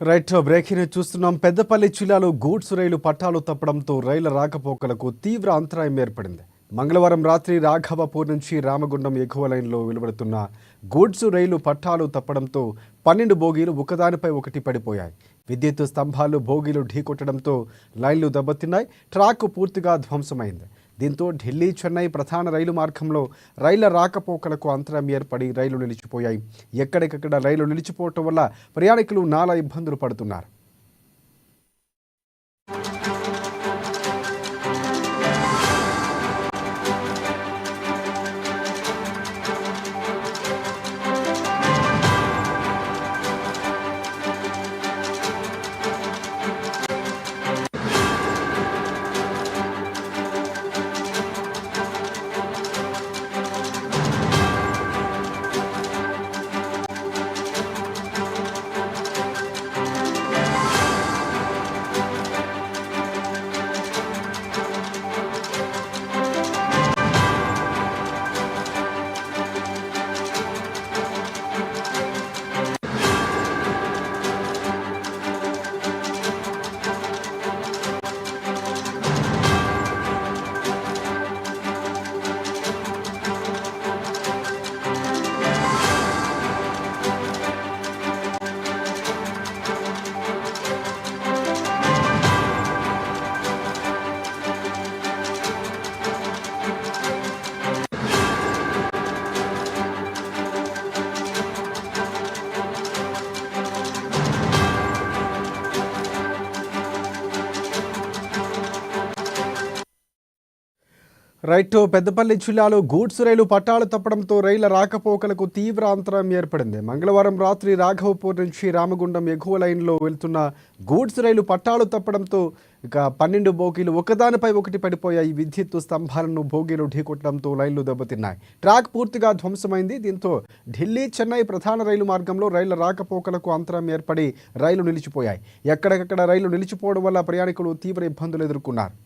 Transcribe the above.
Right breaking news చూస్తున్నాం. పెద్దపల్లి జిల్లాలో goods రైలు పట్టాలు తప్పడంతో రైళ్ల రాకపోకలకు తీవ్ర అంతరాయం ఏర్పడింది. మంగళవారం రాత్రి రాఘవపూర్ నుంచి రామగుండం ఎగువ లైన్లో వెలువడుతున్న గూడ్స్ రైలు పట్టాలు తప్పడంతో 12 బోగీలు ఒకదానిపై ఒకటి పడిపోయాయి. విద్యుత్ స్తంభాలు బోగీలు ఢీకొట్టడంతో లైన్లు దెబ్బతిన్నాయి. ట్రాక్ పూర్తిగా ధ్వంసమైంది. దీంతో ఢిల్లీ చెన్నై ప్రధాన రైలు మార్గంలో రైళ్ల రాకపోకలకు అంతరాయం ఏర్పడి రైళ్లు నిలిచిపోయాయి. ఎక్కడికక్కడ రైలు నిలిచిపోవటం వల్ల ప్రయాణికులు నానా ఇబ్బందులు పడుతున్నారు. రైట్ పెద్దపల్లి జిల్లాలో గూడ్స్ రైలు పట్టాలు తప్పడంతో రైళ్ల రాకపోకలకు తీవ్ర అంతరాయం ఏర్పడింది. మంగళవారం రాత్రి రాఘవపూర్ నుంచి రామగుండం ఎగువ లైన్లో వెళ్తున్న గూడ్స్ రైలు పట్టాలు తప్పడంతో 12 బోగీలు ఒకదానిపై ఒకటి పడిపోయాయి. విద్యుత్ స్తంభాలను బోగీలు ఢీకొట్టడంతో రైళ్లు దెబ్బతిన్నాయి. ట్రాక్ పూర్తిగా ధ్వంసమైంది. దీంతో ఢిల్లీ చెన్నై ప్రధాన రైలు మార్గంలో రైళ్ల రాకపోకలకు అంతరాయం ఏర్పడి రైళ్లు నిలిచిపోయాయి. ఎక్కడికక్కడ రైళ్లు నిలిచిపోవడం వల్ల ప్రయాణికులు తీవ్ర ఇబ్బందులు ఎదుర్కొన్నారు.